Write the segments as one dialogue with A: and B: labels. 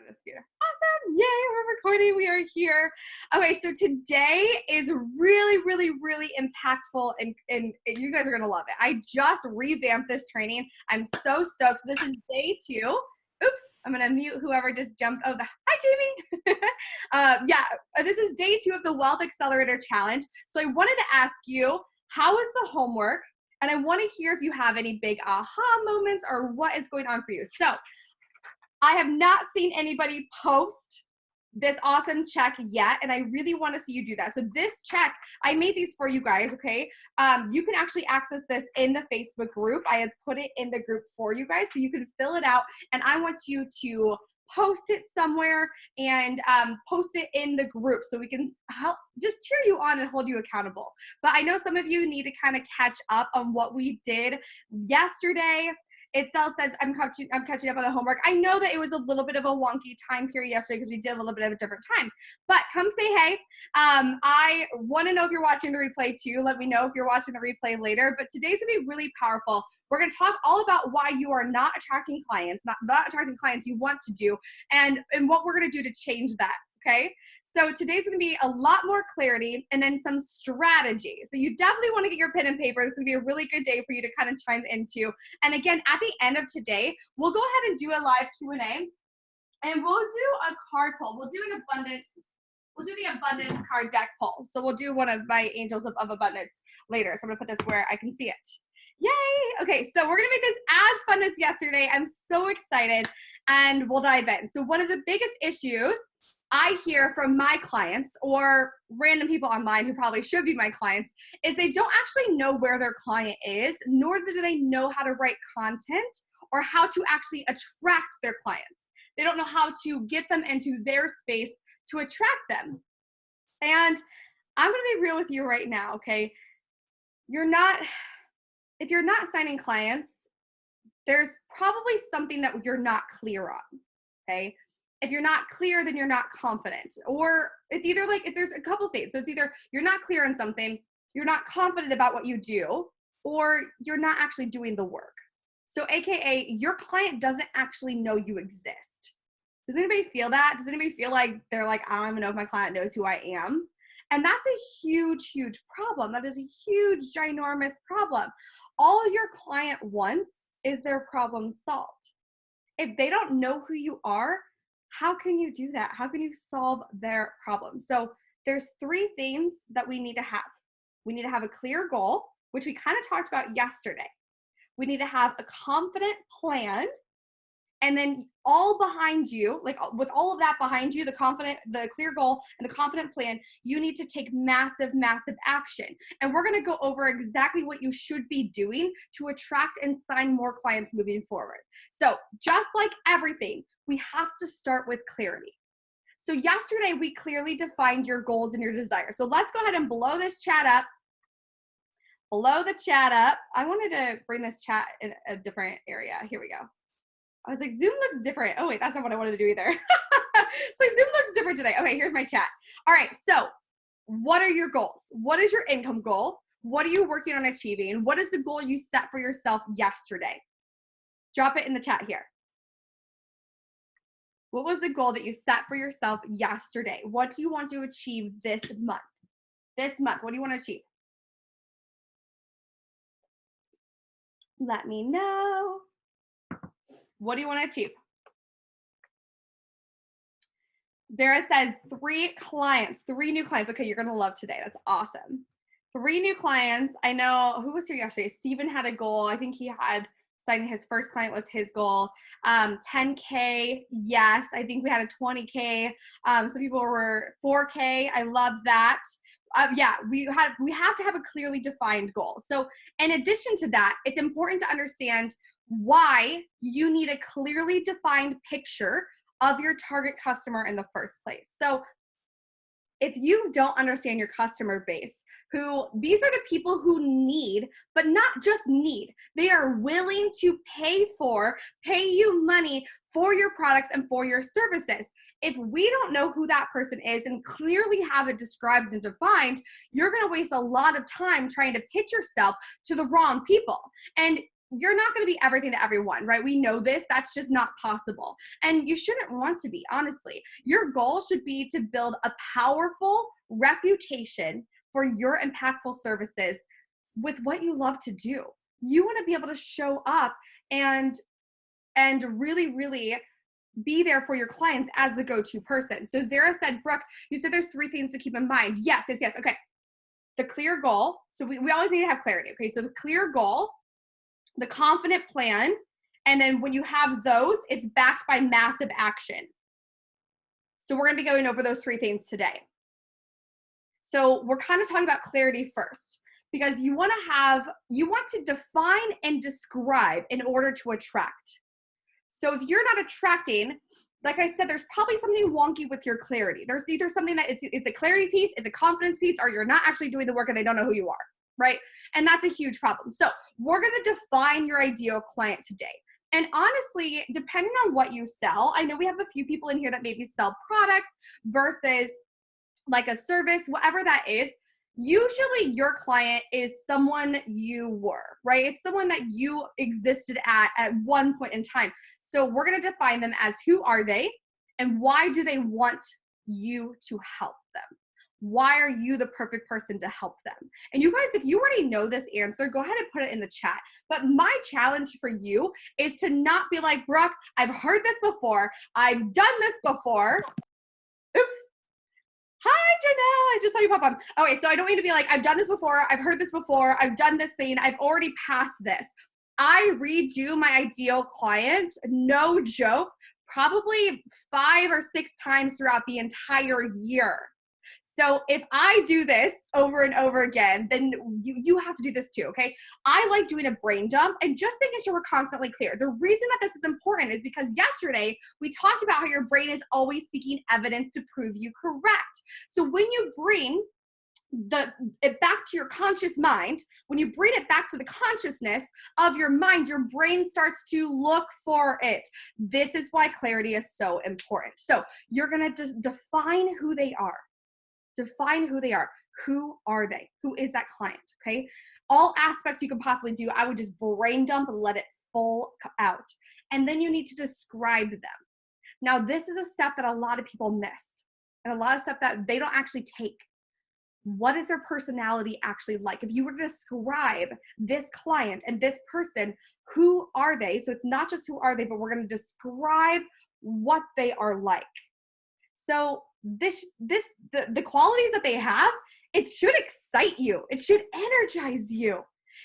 A: This computer. Awesome. Yay, we're recording. We are here. Okay, so today is really, really, really impactful and you guys are going to love it. I just revamped this training. I'm so stoked. So this is day 2. Oops, I'm going to mute whoever just jumped. Oh, hi, Jamie. This is day 2 of the Wealth Accelerator Challenge. So I wanted to ask you, how is the homework? And I want to hear if you have any big aha moments or what is going on for you. So I have not seen anybody post this awesome check yet, and I really want to see you do that. So this check, I made these for you guys, okay? You can actually access this in the Facebook group. I have put it in the group for you guys, so you can fill it out, and I want you to post it somewhere and post it in the group so we can help just cheer you on and hold you accountable. But I know some of you need to kind of catch up on what we did yesterday. It still says I'm catching up on the homework. I know that it was a little bit of a wonky time period yesterday because we did a little bit of a different time. But come say hey. I want to know if you're watching the replay too. Let me know if you're watching the replay later. But today's going to be really powerful. We're going to talk all about why you are not attracting clients, not attracting clients you want to do, and what we're going to do to change that, okay? So today's going to be a lot more clarity and then some strategy. So you definitely want to get your pen and paper. This is going to be a really good day for you to kind of chime into. And again, at the end of today, we'll go ahead and do a live Q&A, and we'll do a card pull. We'll do the abundance card deck pull. So we'll do one of my angels of abundance later. So I'm going to put this where I can see it. Yay! Okay, so we're going to make this as fun as yesterday. I'm so excited, and we'll dive in. So one of the biggest issues I hear from my clients or random people online who probably should be my clients is they don't actually know where their client is, nor do they know how to write content or how to actually attract their clients. They don't know how to get them into their space to attract them. And I'm going to be real with you right now, okay? If you're not signing clients, there's probably something that you're not clear on, okay? If you're not clear, then you're not confident. Or it's either like, if there's a couple things. So it's either you're not clear on something, you're not confident about what you do, or you're not actually doing the work. So AKA, your client doesn't actually know you exist. Does anybody feel that? Does anybody feel like they're like, I don't even know if my client knows who I am? And that's a huge, huge problem. That is a huge, ginormous problem. All your client wants is their problem solved. If they don't know who you are, how can you do that? How can you solve their problem? So there's 3 things that we need to have. We need to have a clear goal, which we kind of talked about yesterday. We need to have a confident plan. And then all behind you, like with all of that behind you, the clear goal and the confident plan, you need to take massive, massive action. And we're going to go over exactly what you should be doing to attract and sign more clients moving forward. So just like everything, we have to start with clarity. So yesterday, we clearly defined your goals and your desires. So let's go ahead and blow this chat up. Blow the chat up. I wanted to bring this chat in a different area. Here we go. I was like, Zoom looks different. Oh wait, that's not what I wanted to do either. So Zoom looks different today. Okay, here's my chat. All right, so what are your goals? What is your income goal? What are you working on achieving? What is the goal you set for yourself yesterday? Drop it in the chat here. What was the goal that you set for yourself yesterday? What do you want to achieve this month? This month, what do you want to achieve? Let me know. What do you want to achieve? Zara said 3 new clients. Okay, you're going to love today. That's awesome. 3 new clients. I know, who was here yesterday? Steven had a goal. I think he had signing his first client was his goal. 10K, yes. I think we had a 20K. Some people were 4K. I love that. Yeah, we have to have a clearly defined goal. So in addition to that, it's important to understand why you need a clearly defined picture of your target customer in the first place. So if you don't understand your customer base, these are the people who need, but not just need, they are willing to pay you money for your products and for your services. If we don't know who that person is and clearly have it described and defined, you're going to waste a lot of time trying to pitch yourself to the wrong people. And you're not going to be everything to everyone, right? We know this. That's just not possible. And you shouldn't want to be, honestly. Your goal should be to build a powerful reputation for your impactful services with what you love to do. You want to be able to show up and really, really be there for your clients as the go-to person. So Zara said, Brooke, you said there's 3 things to keep in mind. Yes. Okay. The clear goal. So we always need to have clarity. Okay. So the clear goal, the confident plan, and then when you have those, it's backed by massive action. So we're going to be going over those 3 things today. So we're kind of talking about clarity first, because you want to define and describe in order to attract. So if you're not attracting, like I said, there's probably something wonky with your clarity. There's either something that it's a clarity piece, it's a confidence piece, or you're not actually doing the work and they don't know who you are, right? And that's a huge problem. So we're going to define your ideal client today. And honestly, depending on what you sell, I know we have a few people in here that maybe sell products versus like a service, whatever that is. Usually your client is someone you were, right? It's someone that you existed at one point in time. So we're going to define them as who are they and why do they want you to help them? Why are you the perfect person to help them? And you guys, if you already know this answer, go ahead and put it in the chat. But my challenge for you is to not be like, Brooke, I've heard this before. I've done this before. Oops. Hi, Janelle. I just saw you pop up. Okay, so I don't mean to be like, I've done this before. I've heard this before. I've done this thing. I've already passed this. I redo my ideal client, no joke, probably 5 or 6 times throughout the entire year. So if I do this over and over again, then you have to do this too, okay? I like doing a brain dump and just making sure we're constantly clear. The reason that this is important is because yesterday we talked about how your brain is always seeking evidence to prove you correct. So when you bring it back to your conscious mind, when you bring it back to the consciousness of your mind, your brain starts to look for it. This is why clarity is so important. So you're going to define who they are. Define who they are. Who are they? Who is that client? Okay. All aspects you can possibly do, I would just brain dump and let it full out. And then you need to describe them. Now, this is a step that a lot of people miss and a lot of stuff that they don't actually take. What is their personality actually like? If you were to describe this client and this person, who are they? So it's not just who are they, but we're going to describe what they are like. So the qualities that they have, it should excite you. It should energize you.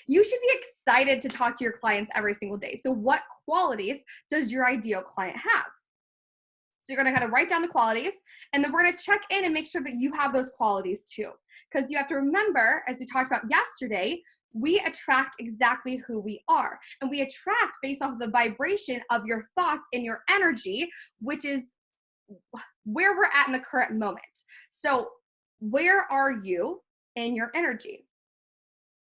A: You should be excited to talk to your clients every single day. So what qualities does your ideal client have? So you're going to kind of write down the qualities, and then we're going to check in and make sure that you have those qualities too. Because you have to remember, as we talked about yesterday, we attract exactly who we are. And we attract based off of the vibration of your thoughts and your energy, which is where we're at in the current moment. So where are you in your energy?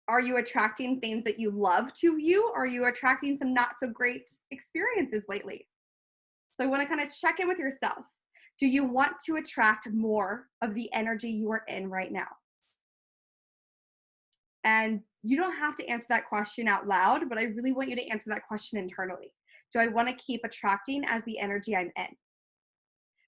A: Are you attracting things that you love to you? Or are you attracting some not so great experiences lately? So I want to kind of check in with yourself. Do you want to attract more of the energy you are in right now? And you don't have to answer that question out loud, but I really want you to answer that question internally. Do I want to keep attracting as the energy I'm in?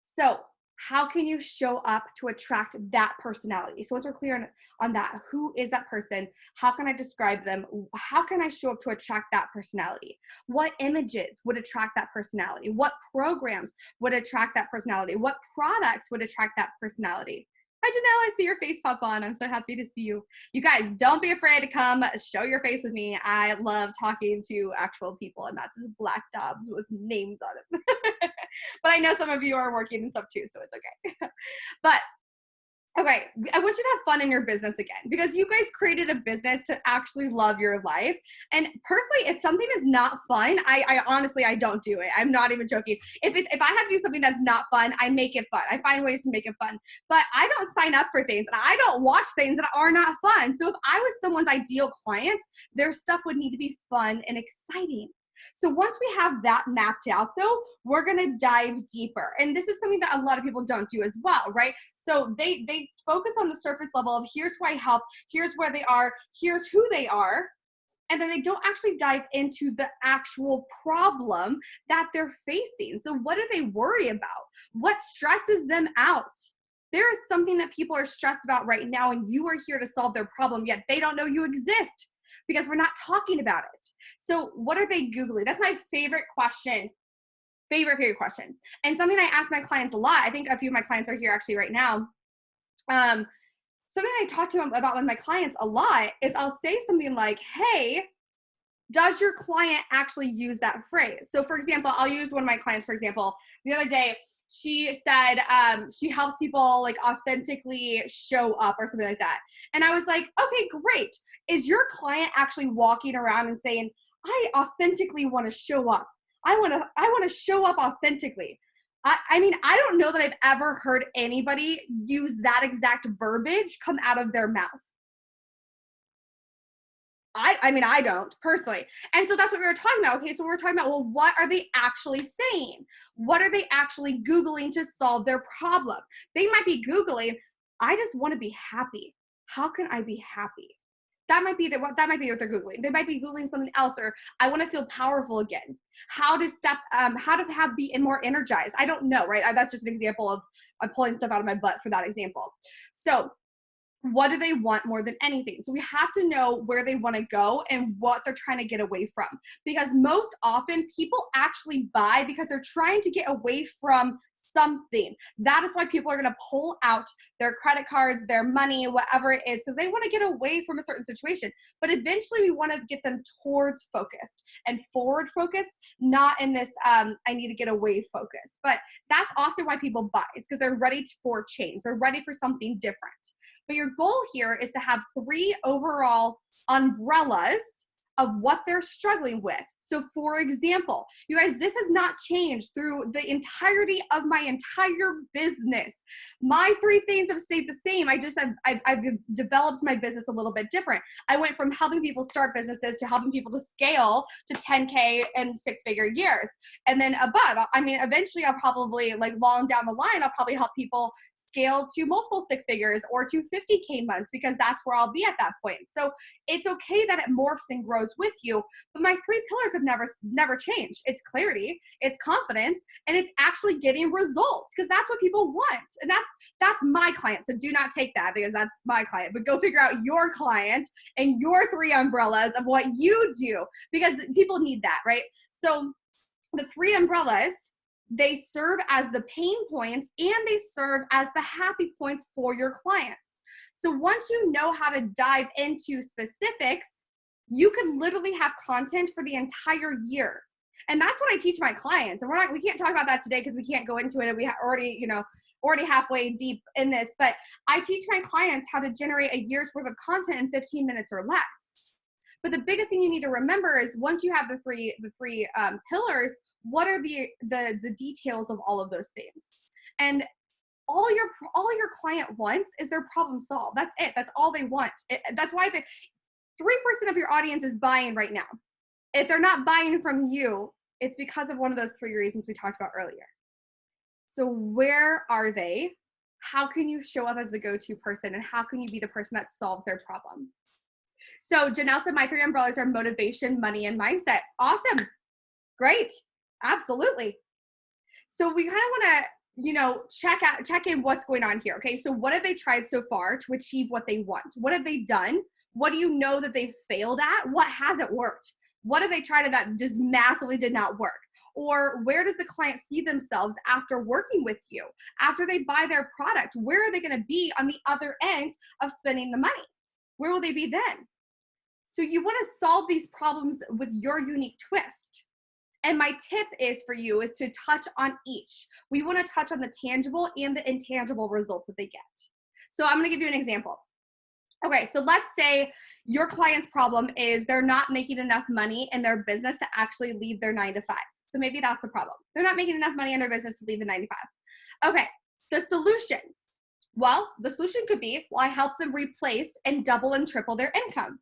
A: So how can you show up to attract that personality? So once we're clear on that, who is that person? How can I describe them? How can I show up to attract that personality? What images would attract that personality? What programs would attract that personality? What products would attract that personality? Hi, Janelle, I see your face pop on. I'm so happy to see you. You guys, don't be afraid to come show your face with me. I love talking to actual people and not just black dogs with names on them. But I know some of you are working and stuff too, so it's okay. But okay, I want you to have fun in your business again, because you guys created a business to actually love your life. And personally, if something is not fun, I honestly, I don't do it. I'm not even joking. If I have to do something that's not fun, I make it fun. I find ways to make it fun. But I don't sign up for things, and I don't watch things that are not fun. So if I was someone's ideal client, their stuff would need to be fun and exciting. So once we have that mapped out though, we're going to dive deeper. And this is something that a lot of people don't do as well, right? So they focus on the surface level of here's who I help, here's where they are, here's who they are. and then they don't actually dive into the actual problem that they're facing. So what do they worry about? What stresses them out? There is something that people are stressed about right now, and you are here to solve their problem, yet they don't know you exist because we're not talking about it. So what are they Googling? That's my favorite question. Favorite question. And something I ask my clients a lot, I think a few of my clients are here actually right now. Something I talk to them about with my clients a lot is I'll say something like, hey, does your client actually use that phrase? So for example, I'll use one of my clients, for example, the other day, she said she helps people like authentically show up or something like that. And I was like, okay, great. Is your client actually walking around and saying, I authentically want to show up. I want to show up authentically. I mean, I don't know that I've ever heard anybody use that exact verbiage come out of their mouth. I mean, I don't personally. And so that's what we were talking about. Okay, so we're talking about, well, what are they actually saying? What are they actually Googling to solve their problem? They might be Googling, I just want to be happy. How can I be happy? That might be what they're Googling. They might be Googling something else, or I want to feel powerful again. How to be more energized. I don't know, right? That's just an example of I'm pulling stuff out of my butt for that example. So what do they want more than anything? So we have to know where they want to go and what they're trying to get away from. Because most often people actually buy because they're trying to get away from something. That is why people are going to pull out their credit cards, their money, whatever it is, because they want to get away from a certain situation. But eventually we want to get them towards focused and forward focused, not in this I need to get away focus. But that's often why people buy, is because they're ready for change. They're ready for something different. But your goal here is to have 3 overall umbrellas of what they're struggling with. So for example, you guys, this has not changed through the entirety of my entire business. My 3 things have stayed the same. I've developed my business a little bit different. I went from helping people start businesses to helping people to scale to 10K and 6-figure years. And then above, I mean, eventually I'll probably, like long down the line, I'll probably help people scale to multiple 6 figures or to 50K months, because that's where I'll be at that point. So it's okay that it morphs and grows with you, but my 3 pillars have never changed. It's clarity, it's confidence, and it's actually getting results, because that's what people want. And that's my client. So do not take that because that's my client, but go figure out your client and your 3 umbrellas of what you do, because people need that, right? So the 3 umbrellas, they serve as the pain points and they serve as the happy points for your clients. So once you know how to dive into specifics, you could literally have content for the entire year. And that's what I teach my clients. And we can't talk about that today because we can't go into it. And we already halfway deep in this, but I teach my clients how to generate a year's worth of content in 15 minutes or less. But the biggest thing you need to remember is once you have the three pillars, what are the details of all of those things? And all your client wants is their problem solved. That's it. That's all they want. That's why 3% of your audience is buying right now. If they're not buying from you, it's because of one of those 3 reasons we talked about earlier. So where are they? How can you show up as the go-to person? And how can you be the person that solves their problem? So Janelle said my 3 umbrellas are motivation, money, and mindset. Awesome. Great. Absolutely. So we kind of want to, check in what's going on here. Okay. So what have they tried so far to achieve what they want? What have they done? What do you know that they've failed at? What hasn't worked? What have they tried that just massively did not work? Or where does the client see themselves after working with you? After they buy their product, where are they going to be on the other end of spending the money? Where will they be then? So you want to solve these problems with your unique twist. And my tip is for you is to touch on each. We want to touch on the tangible and the intangible results that they get. So I'm going to give you an example. Okay, so let's say your client's problem is they're not making enough money in their business to actually leave their 9 to 5. So maybe that's the problem. They're not making enough money in their business to leave the 9 to 5. Okay, the solution. Well, the solution could be, well, I help them replace and double and triple their income.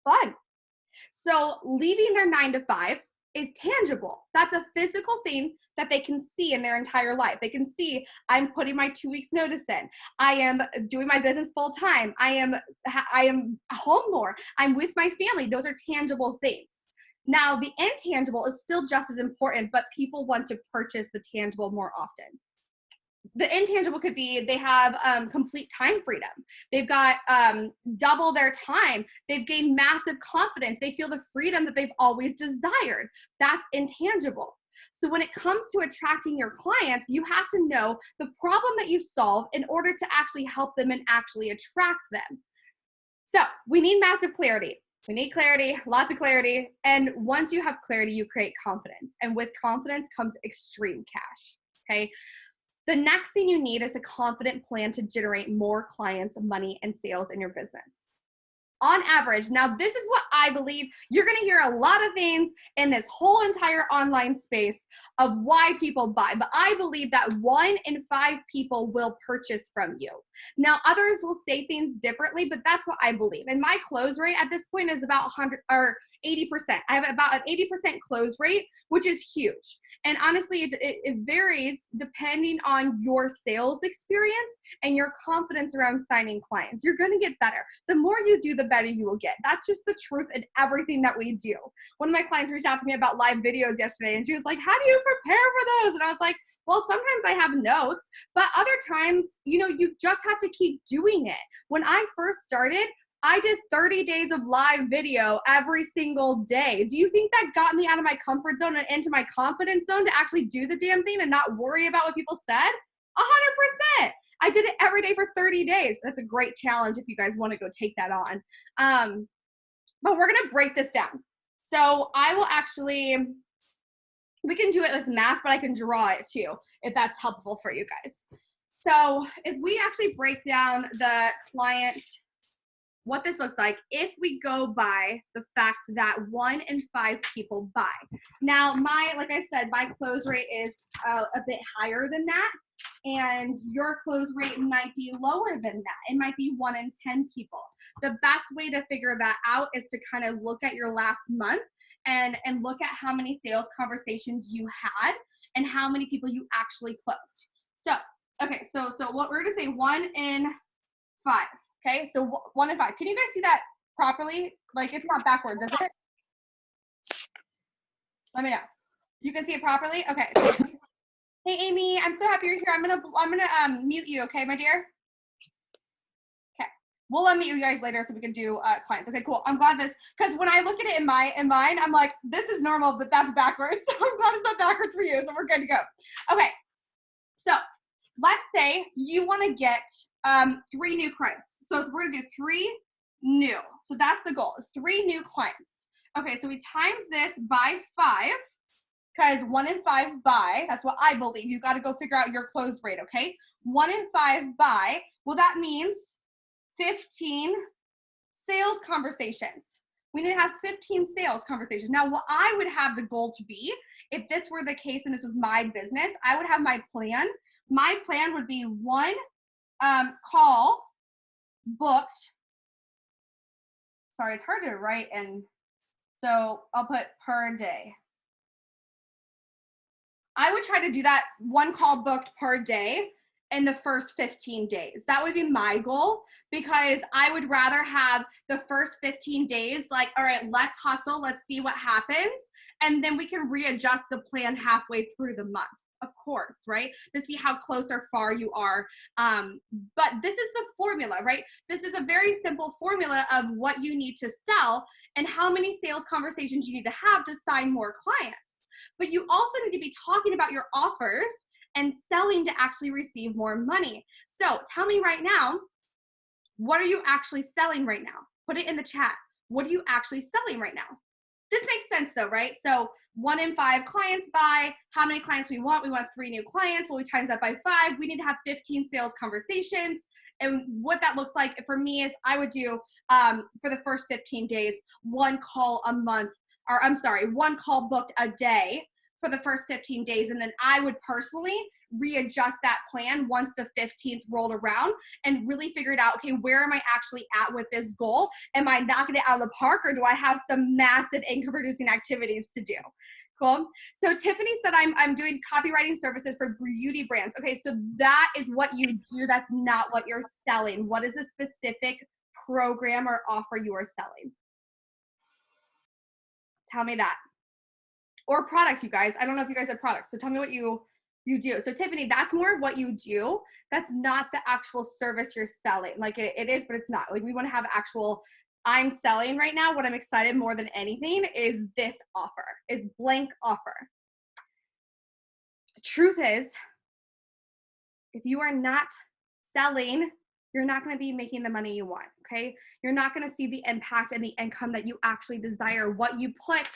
A: Fun. So leaving their 9 to 5 is tangible. That's a physical thing that they can see in their entire life. They can see, I'm putting my 2 weeks notice in. I am doing my business full time. I am home more. I'm with my family. Those are tangible things. Now, the intangible is still just as important, but people want to purchase the tangible more often. The intangible could be they have complete time freedom. They've got double their time. They've gained massive confidence. They feel the freedom that they've always desired. That's intangible. So when it comes to attracting your clients, you have to know the problem that you solve in order to actually help them and actually attract them. So we need massive clarity. We need clarity, lots of clarity. And once you have clarity, you create confidence. And with confidence comes extreme cash, okay? The next thing you need is a confident plan to generate more clients, money, and sales in your business. On average, now this is what I believe, you're gonna hear a lot of things in this whole entire online space of why people buy, but I believe that 1 in 5 people will purchase from you. Now others will say things differently, but that's what I believe. And my close rate at this point is about 100 or 80%. I have about an 80% close rate, which is huge. And honestly, it varies depending on your sales experience and your confidence around signing clients. You're gonna get better. The more you do, the better you will get. That's just the truth in everything that we do. One of my clients reached out to me about live videos yesterday, and she was like, how do you prepare for those? And I was like, well, sometimes I have notes, but other times, you know, you just have to keep doing it. When I first started, I did 30 days of live video every single day. Do you think that got me out of my comfort zone and into my confidence zone to actually do the damn thing and not worry about what people said? 100%. I did it every day for 30 days. That's a great challenge if you guys want to go take that on. But we're going to break this down. So I will actually, we can do it with math, but I can draw it too, if that's helpful for you guys. So if we actually break down the client, what this looks like if we go by the fact that 1 in 5 people buy. Now, like I said, my close rate is a bit higher than that, and your close rate might be lower than that. It might be 1 in 10 people. The best way to figure that out is to kind of look at your last month and look at how many sales conversations you had and how many people you actually closed. So, okay, so what we're gonna say 1 in 5. Okay, so 1 in 5. Can you guys see that properly? Like it's not backwards, is it? Let me know. You can see it properly? Okay. Hey Amy, I'm so happy you're here. I'm gonna mute you, okay, my dear? Okay. We'll unmute you guys later so we can do clients. Okay, cool. I'm glad this, because when I look at it in mine, I'm like, this is normal, but that's backwards. So I'm glad it's not backwards for you, so we're good to go. Okay. So let's say you want to get 3 new clients. So we're gonna do 3 new. So that's the goal, is 3 new clients. Okay, so we times this by 5, because 1 in 5 buy, that's what I believe. You gotta go figure out your close rate, okay? 1 in 5 buy, well that means 15 sales conversations. We need to have 15 sales conversations. Now, what I would have the goal to be, if this were the case and this was my business, I would have my plan. My plan would be 1 call booked. Sorry, it's hard to write, and so I'll put per day. I would try to do that 1 call booked per day in the first 15 days. That would be my goal, because I would rather have the first 15 days like, all right, let's hustle, let's see what happens, and then we can readjust the plan halfway through the month. Of course, right? To see how close or far you are. But this is the formula, right? This is a very simple formula of what you need to sell and how many sales conversations you need to have to sign more clients. But you also need to be talking about your offers and selling to actually receive more money. So tell me right now, what are you actually selling right now? Put it in the chat. What are you actually selling right now? This makes sense though, right? So 1 in 5 clients buy. How many clients we want? We want 3 new clients. Well, we times that by 5. We need to have 15 sales conversations. And what that looks like for me is I would do, for the first 15 days, 1 call a month, or I'm sorry, 1 call booked a day for the first 15 days. And then I would personally readjust that plan once the 15th rolled around and really figured out, okay, where am I actually at with this goal? Am I knocking it out of the park, or do I have some massive income producing activities to do? Cool. So Tiffany said, I'm doing copywriting services for beauty brands. Okay, so that is what you do. That's not what you're selling. What is the specific program or offer you are selling? Tell me that. Or products, you guys. I don't know if you guys have products. So tell me what you do. So Tiffany, that's more of what you do. That's not the actual service you're selling. Like it is, but it's not. Like we want to have actual, I'm selling right now. What I'm excited more than anything is this offer, is blank offer. The truth is, if you are not selling, you're not going to be making the money you want, okay? You're not going to see the impact and the income that you actually desire, what you put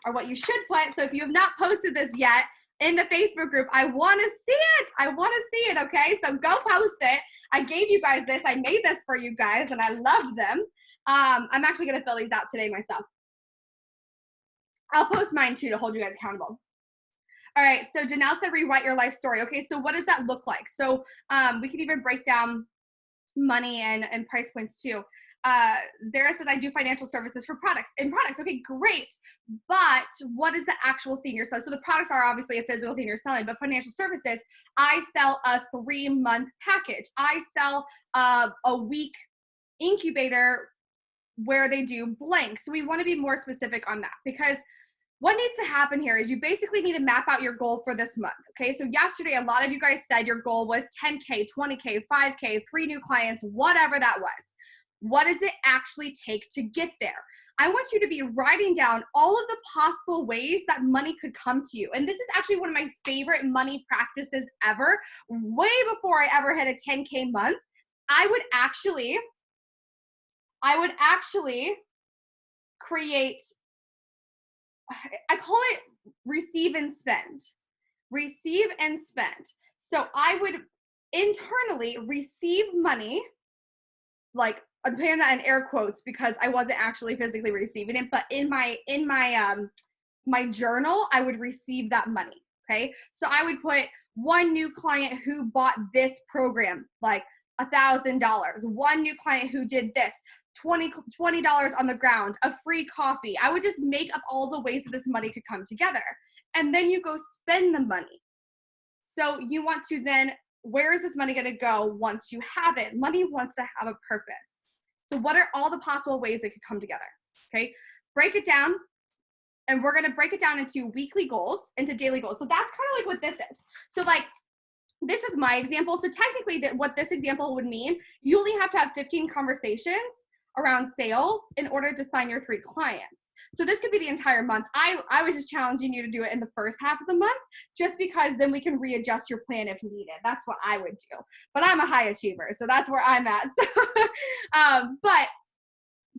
A: or what you should put. So if you have not posted this yet in the Facebook group, I want to see it. I want to see it, okay? So go post it. I gave you guys this. I made this for you guys, and I love them. I'm actually going to fill these out today myself. I'll post mine too to hold you guys accountable. All right, so Janelle said rewrite your life story. Okay, so what does that look like? So we can even break down money and price points too. Zara said I do financial services for products. Okay, great. But what is the actual thing you're selling? So the products are obviously a physical thing you're selling, but financial services, I sell a 3-month package. I sell a week incubator where they do blank. So we want to be more specific on that, because what needs to happen here is you basically need to map out your goal for this month. Okay, so yesterday, a lot of you guys said your goal was 10K, 20K, 5K, 3 new clients, whatever that was. What does it actually take to get there? I want you to be writing down all of the possible ways that money could come to you. And this is actually one of my favorite money practices ever. Way before I ever hit a 10K month, I would actually create, I call it receive and spend. Receive and spend. So I would internally receive money, like I'm putting that in air quotes because I wasn't actually physically receiving it, but in my my journal, I would receive that money. Okay. So I would put one new client who bought this program, like $1,000, one new client who did this, $20 on the ground, a free coffee. I would just make up all the ways that this money could come together. And then you go spend the money. So you want to then, where is this money going to go once you have it? Money wants to have a purpose. So what are all the possible ways it could come together? Okay, break it down. And we're going to break it down into weekly goals, into daily goals. So that's kind of like what this is. So like, this is my example. So technically what this example would mean, you only have to have 15 conversations around sales in order to sign your 3 clients. So this could be the entire month. I was just challenging you to do it in the first half of the month, just because then we can readjust your plan if needed. That's what I would do. But I'm a high achiever, so that's where I'm at. But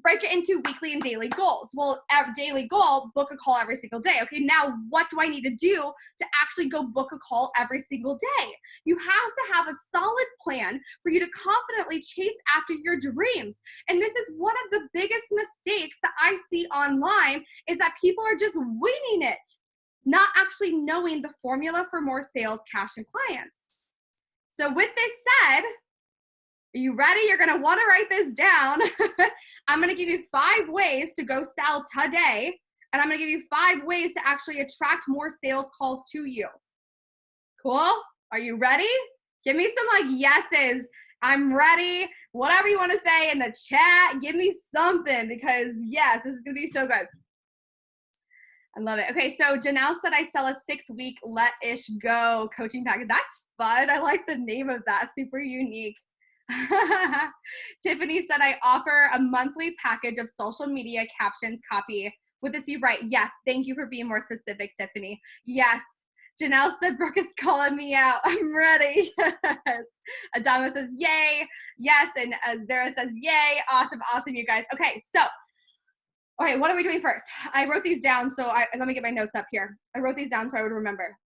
A: break it into weekly and daily goals. Well, daily goal, book a call every single day. Okay, now what do I need to do to actually go book a call every single day? You have to have a solid plan for you to confidently chase after your dreams. And this is one of the biggest mistakes that I see online, is that people are just winging it, not actually knowing the formula for more sales, cash, and clients. So with this said, are you ready? You're going to want to write this down. I'm going to give you 5 ways to go sell today. And I'm going to give you 5 ways to actually attract more sales calls to you. Cool? Are you ready? Give me some like yeses. I'm ready. Whatever you want to say in the chat, give me something, because yes, this is going to be so good. I love it. Okay, so Janelle said I sell a 6-week let-ish go coaching package. That's fun. I like the name of that. Super unique. Tiffany said I offer a monthly package of social media captions, copy. Would this be right? Yes. Thank you for being more specific, Tiffany. Yes. Janelle said Brooke is calling me out. I'm ready. Yes. Adama says yay. Yes. And Zara says yay. Awesome. Awesome, you guys. Okay. So, all right, what are we doing first? I wrote these down. So let me get my notes up here. I wrote these down so I would remember.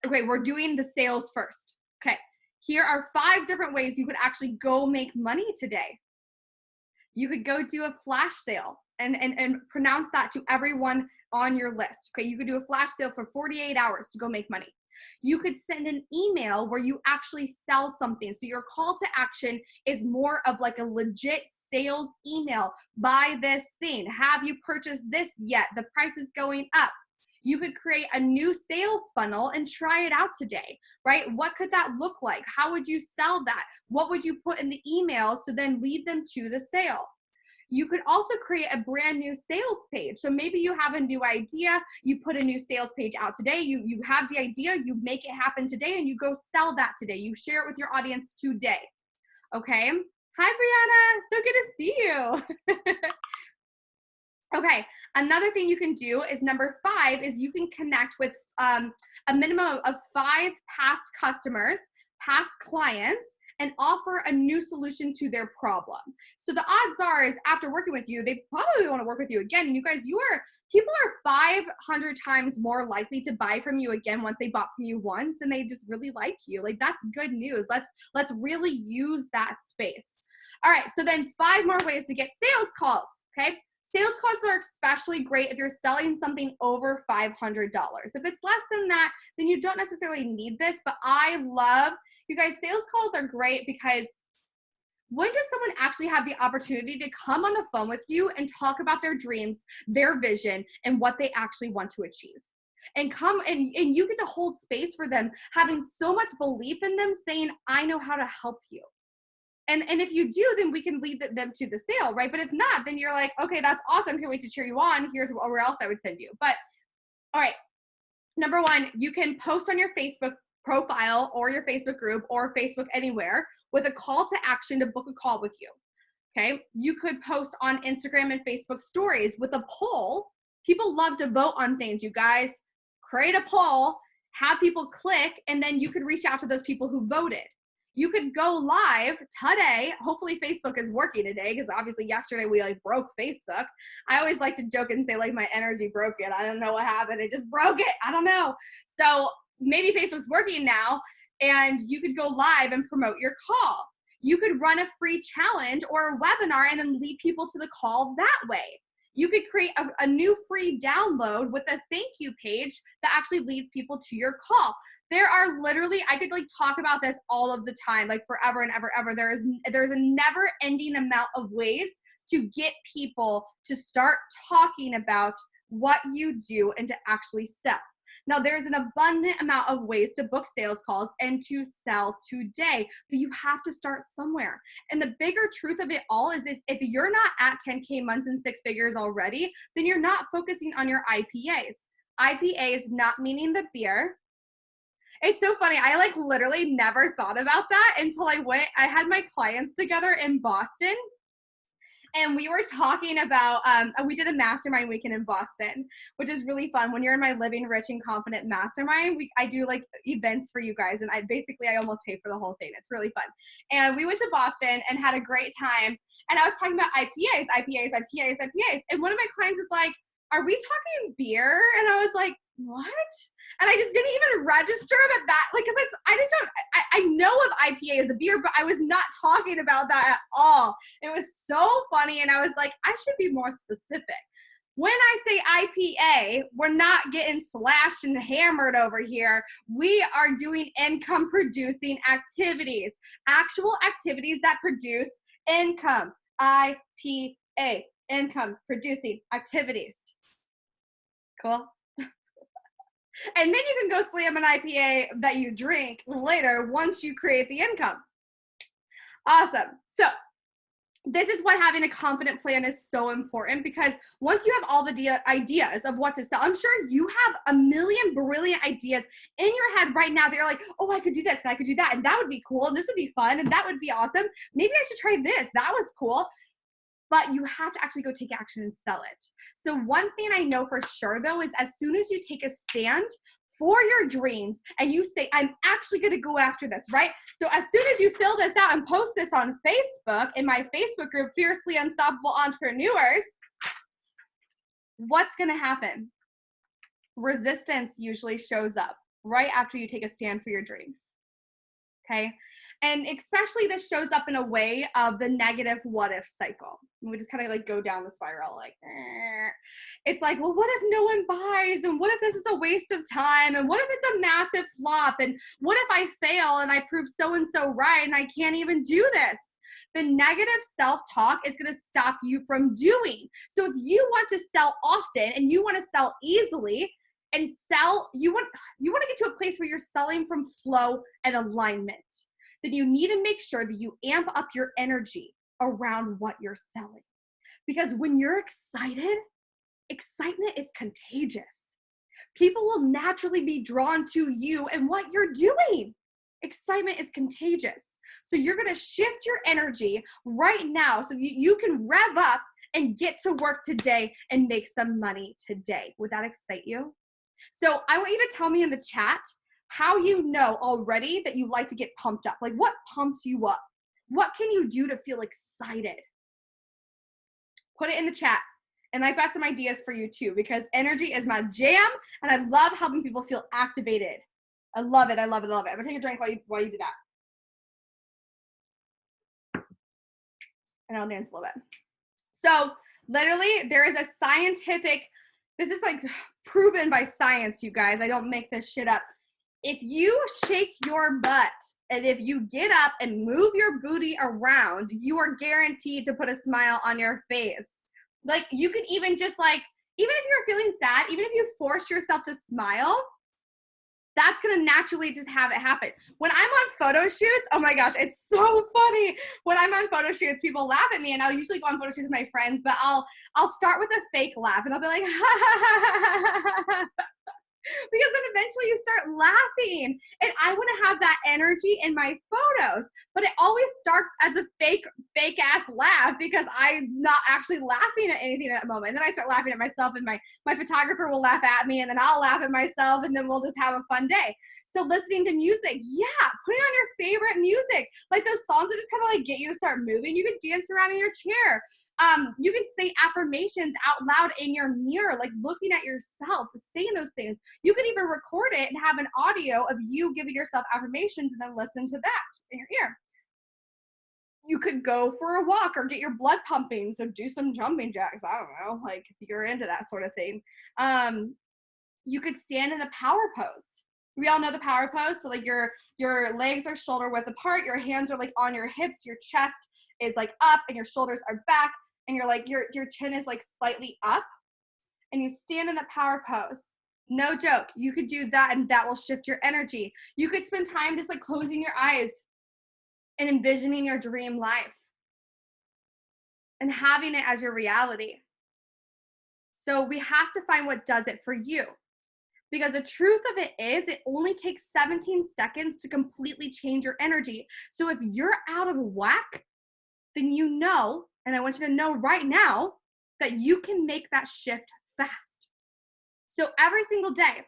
A: Okay. We're doing the sales first. Okay. Here are 5 different ways you could actually go make money today. You could go do a flash sale and pronounce that to everyone on your list. Okay, you could do a flash sale for 48 hours to go make money. You could send an email where you actually sell something. So your call to action is more of like a legit sales email. Buy this thing. Have you purchased this yet? The price is going up. You could create a new sales funnel and try it out today, right? What could that look like? How would you sell that? What would you put in the emails to then lead them to the sale? You could also create a brand new sales page. So maybe you have a new idea, you put a new sales page out today, you have the idea, you make it happen today, and you go sell that today. You share it with your audience today. Okay? Hi, Brianna. So good to see you. Okay, another thing you can do is number 5 is you can connect with a minimum of 5 past customers, past clients, and offer a new solution to their problem. So the odds are is after working with you, they probably want to work with you again. And you guys, people are 500 times more likely to buy from you again once they bought from you once and they just really like you. Like, that's good news. Let's really use that space. All right, so then 5 more ways to get sales calls, okay? Sales calls are especially great if you're selling something over $500. If it's less than that, then you don't necessarily need this, but you guys, sales calls are great because when does someone actually have the opportunity to come on the phone with you and talk about their dreams, their vision, and what they actually want to achieve? And come and you get to hold space for them, having so much belief in them, saying, I know how to help you. And if you do, then we can lead them to the sale, right? But if not, then you're like, okay, that's awesome. Can't wait to cheer you on. Here's where else I would send you. But all right, number 1, you can post on your Facebook profile or your Facebook group or Facebook anywhere with a call to action to book a call with you. Okay. You could post on Instagram and Facebook stories with a poll. People love to vote on things, you guys. Create a poll, have people click, and then you could reach out to those people who voted. You could go live today. Hopefully Facebook is working today because obviously yesterday we broke Facebook. I always like to joke and say my energy broke it. I don't know what happened. It just broke it. I don't know. So maybe Facebook's working now and you could go live and promote your call. You could run a free challenge or a webinar and then lead people to the call that way. You could create a new free download with a thank you page that actually leads people to your call. There are literally, I could talk about this all of the time, forever and ever. There's a never ending amount of ways to get people to start talking about what you do and to actually sell. Now, there's an abundant amount of ways to book sales calls and to sell today, but you have to start somewhere. And the bigger truth of it all is if you're not at 10K months and 6 figures already, then you're not focusing on your IPAs. IPAs not meaning the beer. It's so funny. I literally never thought about that until I had my clients together in Boston. And we were talking about, we did a mastermind weekend in Boston, which is really fun. When you're in my Living Rich and Confident mastermind, I do events for you guys. And I almost pay for the whole thing. It's really fun. And we went to Boston and had a great time. And I was talking about IPAs. And one of my clients is like, are we talking beer? And I was like, what? And I just didn't even register that, because I know of IPA as a beer, but I was not talking about that at all. It was so funny. And I was like, I should be more specific. When I say IPA, we're not getting slashed and hammered over here. We are doing income producing activities, actual activities that produce income. IPA, income producing activities. Cool. And then you can go slam an IPA that you drink later once you create the income. Awesome. So this is why having a confident plan is so important, because once you have all the ideas of what to sell, I'm sure you have a million brilliant ideas in your head right now that you're like, oh, I could do this and I could do that. And that would be cool. And this would be fun. And that would be awesome. Maybe I should try this. That was cool. But you have to actually go take action and sell it. So one thing I know for sure, though, is as soon as you take a stand for your dreams and you say, I'm actually going to go after this, right? So as soon as you fill this out and post this on Facebook, in my Facebook group, Fiercely Unstoppable Entrepreneurs, what's going to happen? Resistance usually shows up right after you take a stand for your dreams. Okay. And especially this shows up in a way of the negative what if cycle. And we just kind of go down the spiral It's like, well, what if no one buys? And what if this is a waste of time? And what if it's a massive flop? And what if I fail and I prove so-and-so right and I can't even do this? The negative self-talk is going to stop you from doing. So if you want to sell often and you want to sell easily, and sell. You want to get to a place where you're selling from flow and alignment. Then you need to make sure that you amp up your energy around what you're selling. Because when you're excited, excitement is contagious. People will naturally be drawn to you and what you're doing. Excitement is contagious. So you're going to shift your energy right now so you can rev up and get to work today and make some money today. Would that excite you? So I want you to tell me in the chat how you know already that you like to get pumped up. Like, what pumps you up? What can you do to feel excited? Put it in the chat. And I've got some ideas for you too, because energy is my jam, and I love helping people feel activated. I love it. I love it. I love it. I'm gonna take a drink while you do that. And I'll dance a little bit. So literally, there is a scientific, this is like proven by science, you guys. I don't make this shit up. If you shake your butt and if you get up and move your booty around, you are guaranteed to put a smile on your face. Like, you could even just like, even if you're feeling sad, even if you force yourself to smile, that's going to naturally just have it happen. When I'm on photo shoots, oh my gosh, it's so funny. When I'm on photo shoots, people laugh at me, and I'll usually go on photo shoots with my friends, but I'll start with a fake laugh, and I'll be like, because then eventually you start laughing, and I want to have that energy in my photos, but it always starts as a fake ass laugh because I'm not actually laughing at anything at that moment. And then I start laughing at myself, and my photographer will laugh at me, and then I'll laugh at myself, and then we'll just have a fun day. So listening to music, yeah, putting on your favorite music, like those songs that just kind of like get you to start moving. You can dance around in your chair. You can say affirmations out loud in your mirror, like looking at yourself, saying those things. You can even record it and have an audio of you giving yourself affirmations and then listen to that in your ear. You could go for a walk or get your blood pumping. So do some jumping jacks. I don't know, like if you're into that sort of thing. You could stand in the power pose. We all know the power pose. So like your legs are shoulder width apart. Your hands are like on your hips. Your chest is like up and your shoulders are back. And you're like, your chin is like slightly up. And you stand in the power pose. No joke. You could do that and that will shift your energy. You could spend time just like closing your eyes and envisioning your dream life and having it as your reality. So we have to find what does it for you. Because the truth of it is, it only takes 17 seconds to completely change your energy. So if you're out of whack, then you know, and I want you to know right now, that you can make that shift fast. So every single day,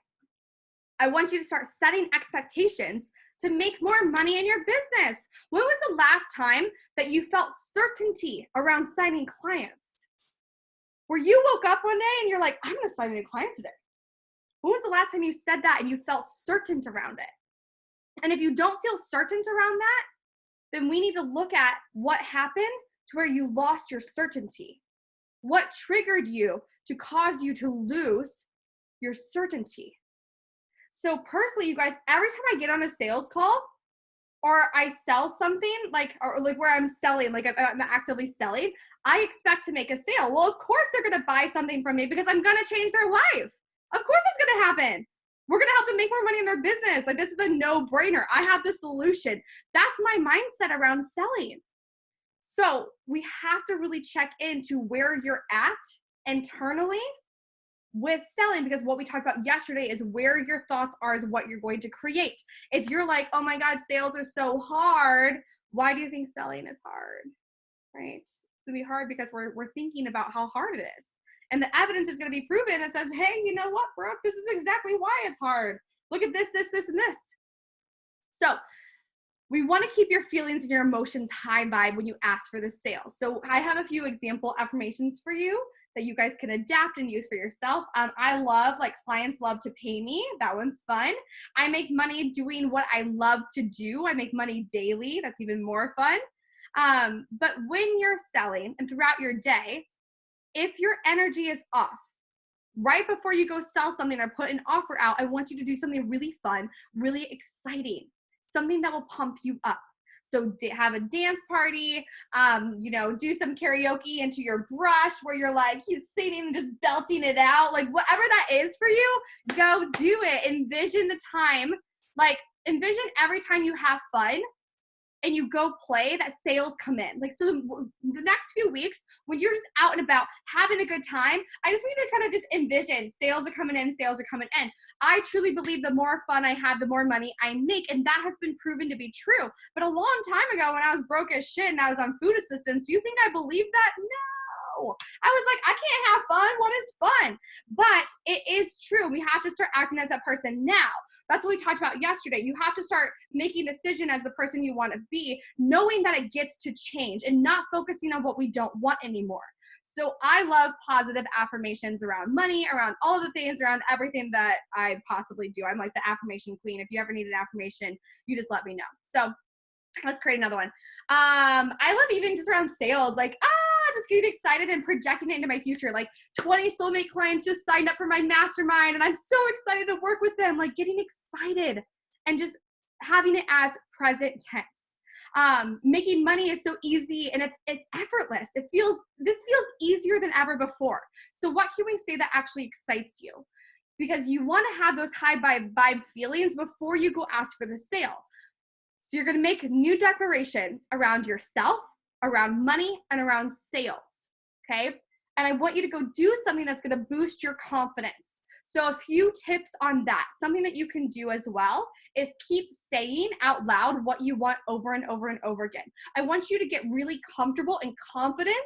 A: I want you to start setting expectations to make more money in your business. When was the last time that you felt certainty around signing clients? Where you woke up one day and you're like, I'm gonna sign a new client today. When was the last time you said that and you felt certain around it? And if you don't feel certain around that, then we need to look at what happened to where you lost your certainty. What triggered you to cause you to lose your certainty? So personally, you guys, every time I get on a sales call or I sell something, like where I'm selling, like I'm actively selling, I expect to make a sale. Well, of course they're going to buy something from me because I'm going to change their life. Of course it's going to happen. We're going to help them make more money in their business. Like, this is a no-brainer. I have the solution. That's my mindset around selling. So we have to really check into where you're at internally with selling, because what we talked about yesterday is where your thoughts are is what you're going to create. If you're like, oh my God, sales are so hard, why do you think selling is hard? Right? It's going to be hard because we're thinking about how hard it is. And the evidence is going to be proven that says, hey, you know what, Brooke? This is exactly why it's hard. Look at this, this, this, and this. So we want to keep your feelings and your emotions high vibe when you ask for the sale. So I have a few example affirmations for you that you guys can adapt and use for yourself. I love, like, clients love to pay me. That one's fun. I make money doing what I love to do. I make money daily. That's even more fun. But when you're selling and throughout your day, if your energy is off, right before you go sell something or put an offer out, I want you to do something really fun, really exciting, something that will pump you up. So have a dance party, do some karaoke into your brush where you're like, he's singing and just belting it out. Like whatever that is for you, go do it. Envision the time, like envision every time you have fun and you go play, that sales come in. Like, so the next few weeks, when you're just out and about having a good time, I just want you to kind of just envision sales are coming in, sales are coming in. I truly believe the more fun I have, the more money I make. And that has been proven to be true. But a long time ago, when I was broke as shit and I was on food assistance, do you think I believed that? No. I was like, I can't have fun. What is fun? But it is true. We have to start acting as that person now. That's what we talked about yesterday. You have to start making a decision as the person you want to be, knowing that it gets to change and not focusing on what we don't want anymore. So I love positive affirmations around money, around all the things, around everything that I possibly do. I'm like the affirmation queen. If you ever need an affirmation, you just let me know. So let's create another one. I love even just around sales, like, just getting excited and projecting it into my future. Like 20 soulmate clients just signed up for my mastermind and I'm so excited to work with them, like getting excited and just having it as present tense. Making money is so easy and it's effortless. This feels easier than ever before. So what can we say that actually excites you? Because you want to have those high vibe feelings before you go ask for the sale. So you're going to make new declarations around yourself, around money, and around sales, okay? And I want you to go do something that's going to boost your confidence. So a few tips on that. Something that you can do as well is keep saying out loud what you want over and over and over again. I want you to get really comfortable and confident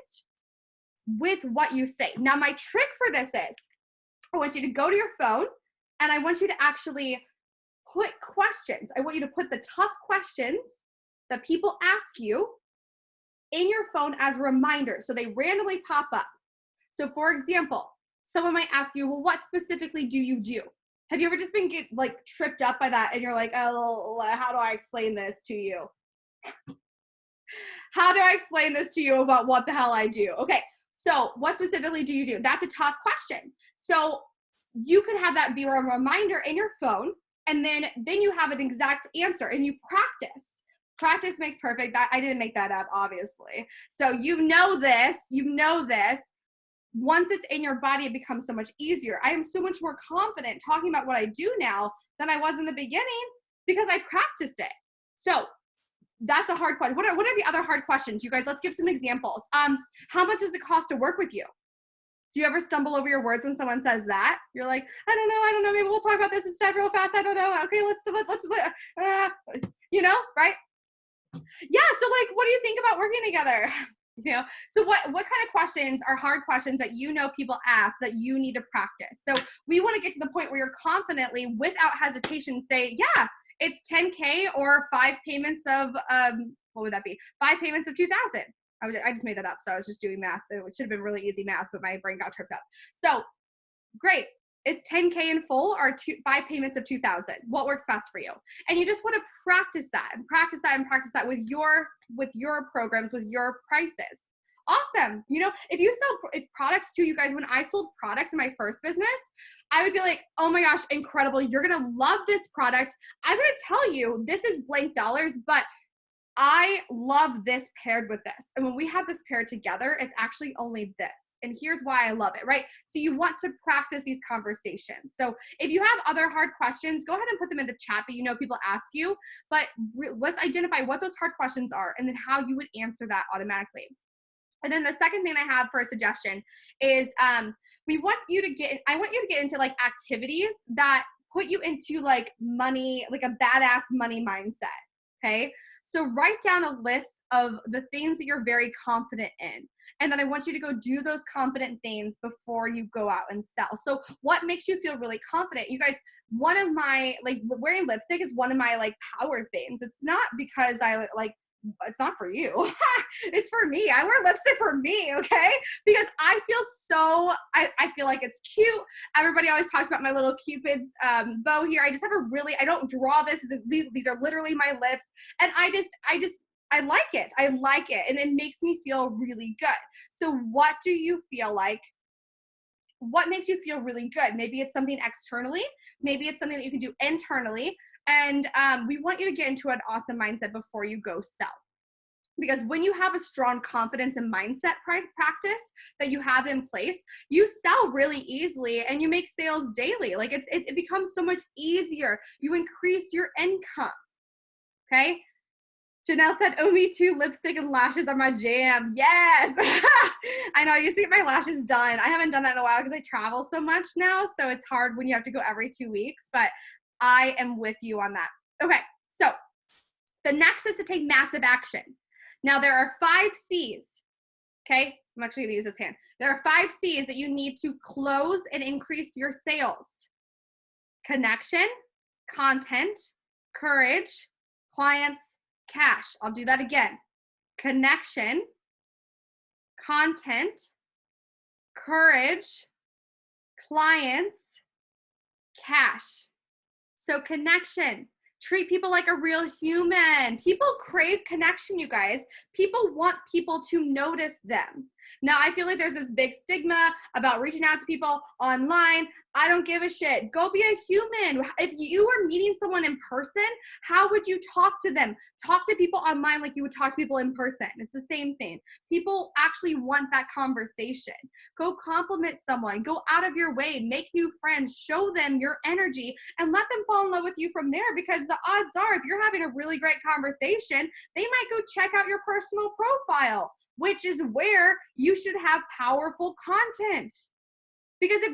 A: with what you say. Now, my trick for this is I want you to go to your phone and I want you to actually put questions. I want you to put the tough questions that people ask you in your phone as reminders. So they randomly pop up. So for example, someone might ask you, well, what specifically do you do? Have you ever just been tripped up by that and you're like, oh, how do I explain this to you? How do I explain this to you about what the hell I do? Okay, so what specifically do you do? That's a tough question. So you could have that be a reminder in your phone, and then you have an exact answer and you practice. Practice makes perfect. That I didn't make that up, obviously. So you know this. Once it's in your body, it becomes so much easier. I am so much more confident talking about what I do now than I was in the beginning because I practiced it. So that's a hard question. What are the other hard questions? You guys, let's give some examples. How much does it cost to work with you? Do you ever stumble over your words when someone says that? You're like, I don't know. Maybe we'll talk about this instead real fast. I don't know. Okay, let's right? Yeah. So like, what do you think about working together? So what kind of questions are hard questions that people ask that you need to practice? So we want to get to the point where you're confidently, without hesitation, say, yeah, it's 10K or 5 payments of, what would that be? 5 payments of 2,000. I just made that up. So I was just doing math. It should have been really easy math, but my brain got tripped up. So great. It's 10K in full or 5 payments of 2,000. What works best for you? And you just want to practice that and practice that and practice that with your programs, with your prices. Awesome. If you sell products too, you guys, when I sold products in my first business, I would be like, oh my gosh, incredible. You're going to love this product. I'm going to tell you, this is blank dollars, but I love this paired with this. And when we have this paired together, it's actually only this. And here's why I love it, right? So you want to practice these conversations. So if you have other hard questions, go ahead and put them in the chat that people ask you. But let's identify what those hard questions are and then how you would answer that automatically. And then the second thing I have for a suggestion is I want you to get into like activities that put you into like money, like a badass money mindset. Okay. So write down a list of the things that you're very confident in. And then I want you to go do those confident things before you go out and sell. So what makes you feel really confident? You guys, one of my, like, wearing lipstick is one of my like power things. It's not because it's not for you. It's for me. I wear lipstick for me, okay? Because I feel like it's cute. Everybody always talks about my little Cupid's bow here. I just have I don't draw this. These are literally my lips. And I like it. I like it. And it makes me feel really good. So what do you feel like? What makes you feel really good? Maybe it's something externally. Maybe it's something that you can do internally. And we want you to get into an awesome mindset before you go sell. Because when you have a strong confidence and mindset practice that you have in place, you sell really easily and you make sales daily. Like it becomes so much easier. You increase your income. Okay. Janelle said, "Oh, me too. Lipstick and lashes are my jam." Yes. I know. You see my lashes done. I haven't done that in a while because I travel so much now. So it's hard when you have to go every 2 weeks, but I am with you on that. Okay. So the next is to take massive action. Now there are 5 C's. Okay. I'm actually going to use this hand. There are 5 C's that you need to close and increase your sales: connection, content, courage, clients, cash. I'll do that again. Connection, content, courage, clients, cash. So connection. Treat people like a real human. People crave connection, you guys. People want people to notice them. Now, I feel like there's this big stigma about reaching out to people online. I don't give a shit. Go be a human. If you were meeting someone in person, how would you talk to them? Talk to people online like you would talk to people in person. It's the same thing. People actually want that conversation. Go compliment someone. Go out of your way. Make new friends. Show them your energy and let them fall in love with you from there, because the odds are if you're having a really great conversation, they might go check out your personal profile, which is where you should have powerful content. Because if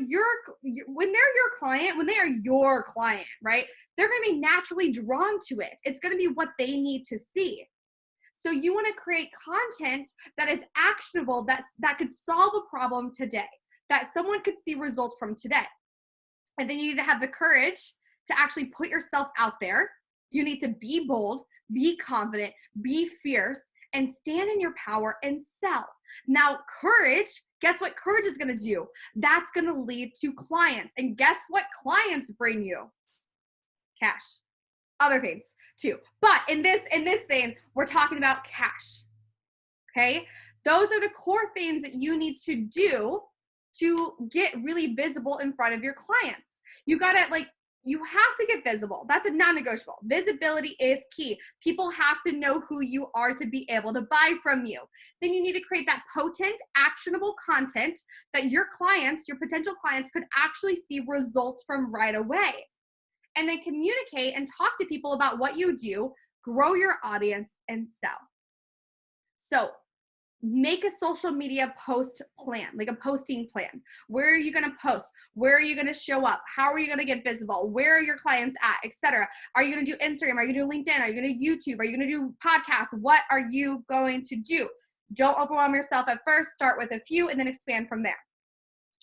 A: when they're your client, when they are your client, right, they're going to be naturally drawn to it. It's going to be what they need to see. So you want to create content that is actionable, that could solve a problem today, that someone could see results from today. And then you need to have the courage to actually put yourself out there. You need to be bold, be confident, be fierce, and stand in your power and sell. Now, courage, guess what courage is going to do? That's going to lead to clients. And guess what clients bring you? Cash. Other things too. But in this thing, we're talking about cash. Okay? Those are the core things that you need to do to get really visible in front of your clients. You have to get visible. That's a non-negotiable. Visibility is key. People have to know who you are to be able to buy from you. Then you need to create that potent, actionable content that your clients, your potential clients, could actually see results from right away. And then communicate and talk to people about what you do, grow your audience, and sell. So make a social media post plan, like a posting plan. Where are you going to post? Where are you going to show up? How are you going to get visible? Where are your clients at, etc.? Are you going to do Instagram? Are you going to do LinkedIn? Are you going to YouTube? Are you going to do podcasts? What are you going to do? Don't overwhelm yourself at first. Start with a few and then expand from there.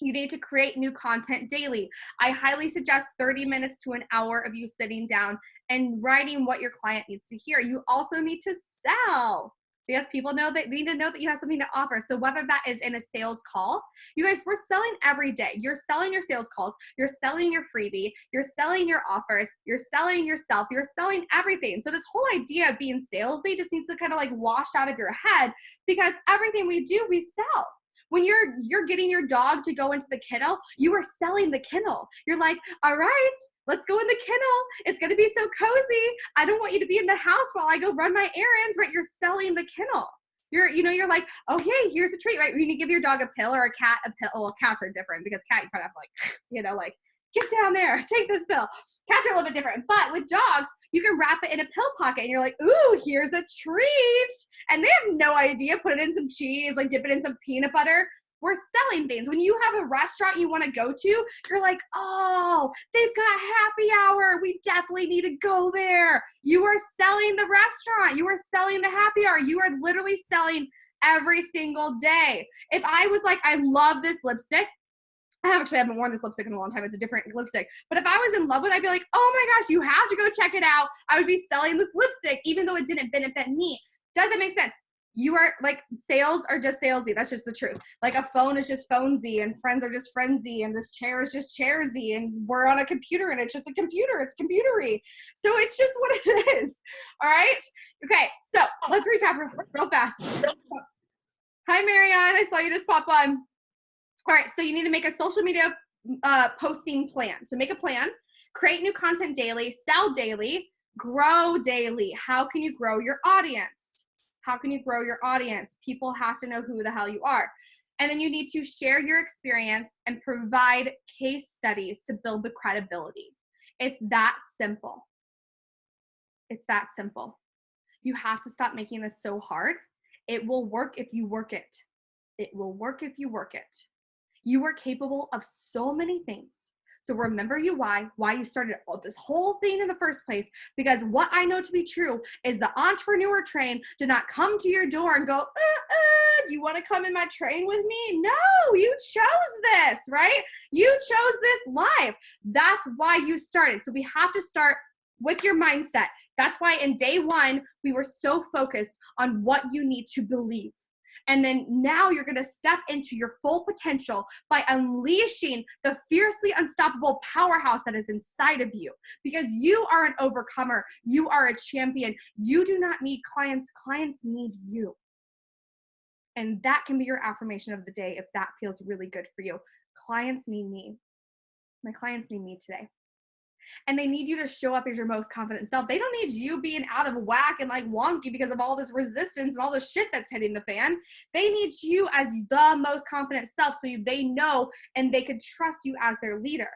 A: You need to create new content daily. I highly suggest 30 minutes to an hour of you sitting down and writing what your client needs to hear. You also need to sell, because people need to know that you have something to offer. So whether that is in a sales call, you guys, we're selling every day. You're selling your sales calls, you're selling your freebie, you're selling your offers, you're selling yourself, you're selling everything. So this whole idea of being salesy just needs to kind of like wash out of your head, because everything we do, we sell. When you're getting your dog to go into the kennel, you are selling the kennel. You're like, all right, let's go in the kennel. It's going to be so cozy. I don't want you to be in the house while I go run my errands, right? You're selling the kennel. You're like, okay, here's a treat, right? You need to give your dog a pill or a cat a pill. Well, cats are different because cat, you probably have to like, get down there, take this pill. Cats are a little bit different. But with dogs, you can wrap it in a pill pocket and you're like, ooh, here's a treat. And they have no idea. Put it in some cheese, like dip it in some peanut butter. We're selling things. When you have a restaurant you want to go to, you're like, oh, they've got happy hour. We definitely need to go there. You are selling the restaurant. You are selling the happy hour. You are literally selling every single day. If I was like, I love this lipstick, I haven't worn this lipstick in a long time. It's a different lipstick. But if I was in love with it, I'd be like, oh my gosh, you have to go check it out. I would be selling this lipstick even though it didn't benefit me. Does it make sense? You are like, sales are just salesy. That's just the truth. Like a phone is just phonesy and friends are just friendsy and this chair is just chairsy and we're on a computer and it's just a computer. It's computery. So it's just what it is. All right. Okay. So let's recap real fast. Hi, Marianne. I saw you just pop on. All right, so you need to make a social media posting plan. So make a plan, create new content daily, sell daily, grow daily. How can you grow your audience? How can you grow your audience? People have to know who the hell you are. And then you need to share your experience and provide case studies to build the credibility. It's that simple. It's that simple. You have to stop making this so hard. It will work if you work it. It will work if you work it. You are capable of so many things. So remember why you started this whole thing in the first place, because what I know to be true is the entrepreneur train did not come to your door and go, do you want to come in my train with me? No, you chose this, right? You chose this life. That's why you started. So we have to start with your mindset. That's why in day one, we were so focused on what you need to believe. And then now you're going to step into your full potential by unleashing the fiercely unstoppable powerhouse that is inside of you, because you are an overcomer. You are a champion. You do not need clients. Clients need you. And that can be your affirmation of the day if that feels really good for you. Clients need me. My clients need me today. And they need you to show up as your most confident self. They don't need you being out of whack and like wonky because of all this resistance and all the shit that's hitting the fan. They need you as the most confident self so they know and they could trust you as their leader.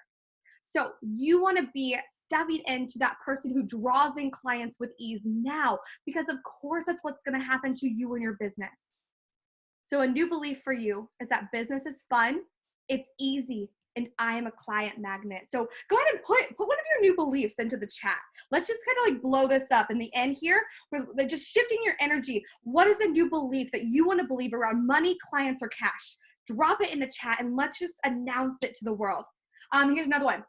A: So you want to be stepping into that person who draws in clients with ease now, because of course that's what's going to happen to you and your business. So a new belief for you is that business is fun, it's easy, and I am a client magnet. So go ahead and put one of your new beliefs into the chat. Let's just kind of like blow this up. In the end here, we're just shifting your energy. What is a new belief that you want to believe around money, clients, or cash? Drop it in the chat and let's just announce it to the world. Here's another one.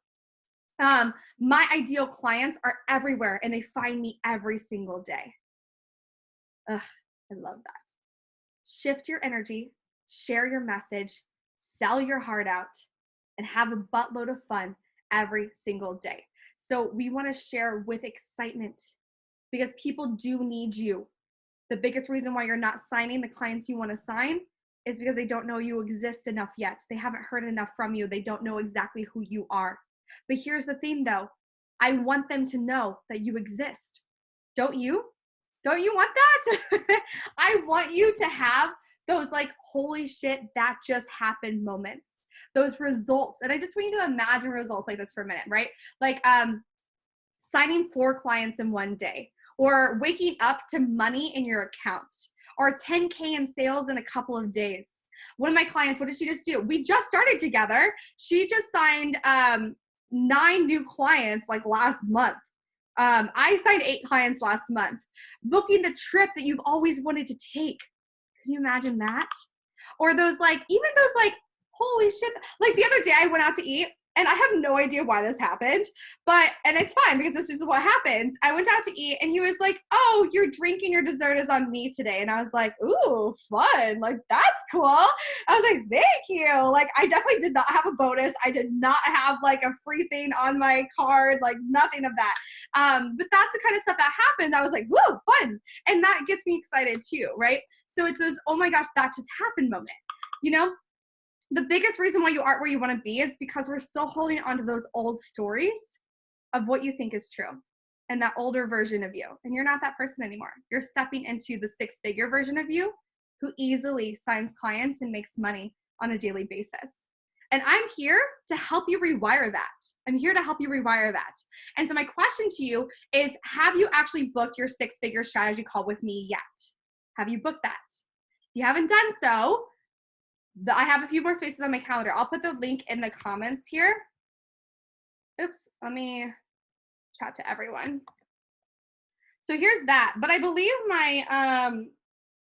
A: My ideal clients are everywhere and they find me every single day. Ugh, I love that. Shift your energy, share your message, sell your heart out, and have a buttload of fun every single day. So we want to share with excitement because people do need you. The biggest reason why you're not signing the clients you want to sign is because they don't know you exist enough yet. They haven't heard enough from you. They don't know exactly who you are. But here's the thing though, I want them to know that you exist. Don't you? Don't you want that? I want you to have those like, holy shit, that just happened moments. Those results. And I just want you to imagine results like this for a minute, right? Like signing 4 clients in one day, or waking up to money in your account, or 10K in sales in a couple of days. One of my clients, what did she just do? We just started together. She just signed 9 new clients like last month. I signed 8 clients last month. Booking the trip that you've always wanted to take. Can you imagine that? Or those like, even those like, holy shit. Like the other day I went out to eat and I have no idea why this happened, and it's fine because this is what happens. I went out to eat and he was like, oh, your drink and your dessert is on me today. And I was like, ooh, fun. Like, that's cool. I was like, thank you. Like, I definitely did not have a bonus. I did not have like a free thing on my card, like nothing of that. But that's the kind of stuff that happens. I was like, whoa, fun. And that gets me excited too, right? So it's those, oh my gosh, that just happened moment, you know? The biggest reason why you aren't where you want to be is because we're still holding on to those old stories of what you think is true and that older version of you. And you're not that person anymore. You're stepping into the 6-figure version of you who easily signs clients and makes money on a daily basis. And I'm here to help you rewire that. I'm here to help you rewire that. And so my question to you is, have you actually booked your 6-figure strategy call with me yet? Have you booked that? If you haven't done so, I have a few more spaces on my calendar. I'll put the link in the comments here. Oops, let me chat to everyone. So here's that. But I believe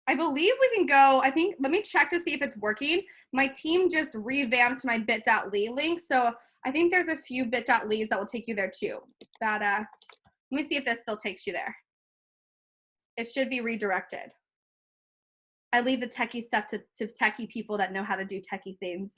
A: I believe we can go, let me check to see if it's working. My team just revamped my bit.ly link. So I think there's a few bit.lys that will take you there too. Badass. Let me see if this still takes you there. It should be redirected. I leave the techie stuff to techie people that know how to do techie things.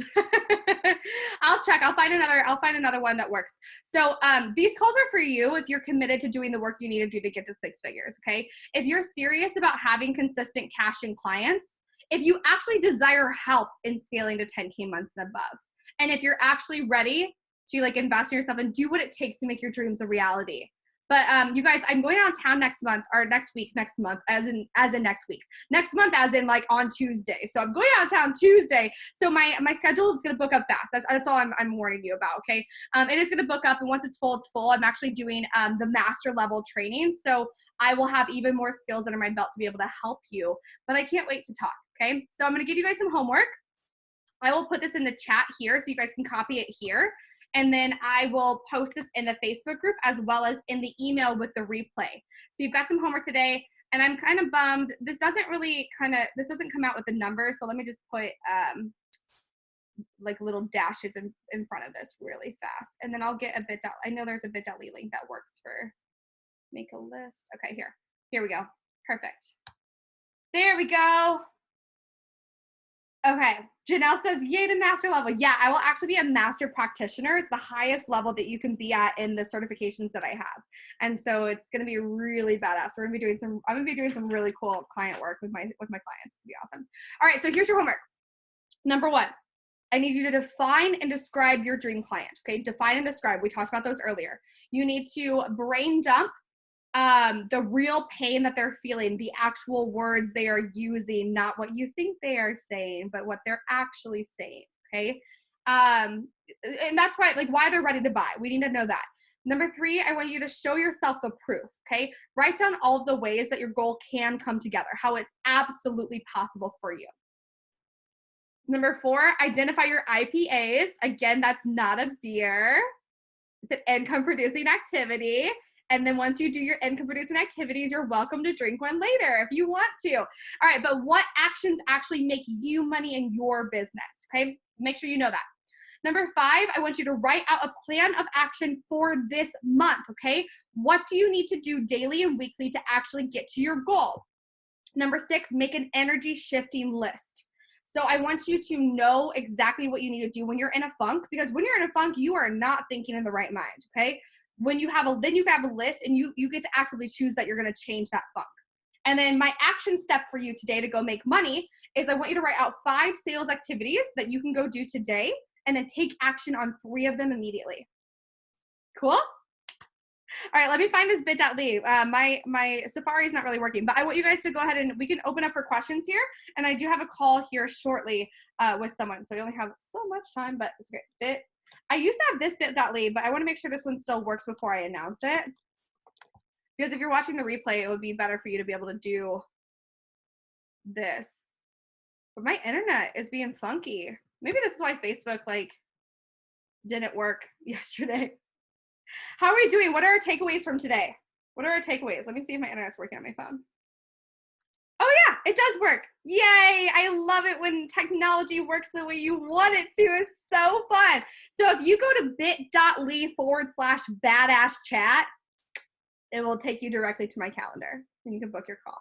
A: I'll check. I'll find another one that works. So these calls are for you if you're committed to doing the work you need to do to get to 6 figures, okay? If you're serious about having consistent cash and clients, if you actually desire help in scaling to 10K months and above, and if you're actually ready to like invest in yourself and do what it takes to make your dreams a reality. But you guys, I'm going out of town next month, or next month, as in next week. Next month as in like on Tuesday. So I'm going out of town Tuesday. So my schedule is gonna book up fast. That's all I'm warning you about, okay? It is gonna book up, and once it's full, it's full. I'm actually doing the master level training. So I will have even more skills under my belt to be able to help you. But I can't wait to talk, okay? So I'm gonna give you guys some homework. I will put this in the chat here so you guys can copy it here. And then I will post this in the Facebook group as well as in the email with the replay. So you've got some homework today, and I'm kind of bummed. This doesn't come out with the numbers. So let me just put like little dashes in front of this really fast. And then I'll get a bit.ly. I know there's a bit.ly link that works for make a list. Okay, here we go. Perfect. There we go. Okay, Janelle says, yay to master level. Yeah, I will actually be a master practitioner. It's the highest level that you can be at in the certifications that I have. And so it's gonna be really badass. I'm gonna be doing some really cool client work with my clients. To be awesome. All right, so here's your homework. Number 1, I need you to define and describe your dream client, okay? Define and describe, we talked about those earlier. You need to brain dump the real pain that they're feeling, the actual words they are using, not what you think they are saying, but what they're actually saying, okay? And that's why they're ready to buy. We need to know that. Number 3, I want you to show yourself the proof, okay? Write down all of the ways that your goal can come together, how it's absolutely possible for you. Number 4, identify your IPAs. Again, that's not a beer. It's an income producing activity. And then once you do your income producing activities, you're welcome to drink one later if you want to. All right, but what actions actually make you money in your business, okay? Make sure you know that. Number 5, I want you to write out a plan of action for this month, okay? What do you need to do daily and weekly to actually get to your goal? Number 6, make an energy shifting list. So I want you to know exactly what you need to do when you're in a funk, because when you're in a funk, you are not thinking in the right mind, okay? When you have then you have a list, and you get to actively choose that you're going to change that funk. And then my action step for you today to go make money is I want you to write out 5 sales activities that you can go do today, and then take action on 3 of them immediately. Cool? All right, let me find this bit.ly. My Safari is not really working, but I want you guys to go ahead and we can open up for questions here. And I do have a call here shortly with someone. So we only have so much time, but it's great. I used to have this bit.ly, but I want to make sure this one still works before I announce it. Because if you're watching the replay, it would be better for you to be able to do this. But my internet is being funky. Maybe this is why Facebook didn't work yesterday. How are we doing? What are our takeaways from today? What are our takeaways? Let me see if my internet's working on my phone. Oh yeah, it does work. Yay, I love it when technology works the way you want it to. It's so fun. So if you go to bit.ly/badass chat, it will take you directly to my calendar and you can book your call.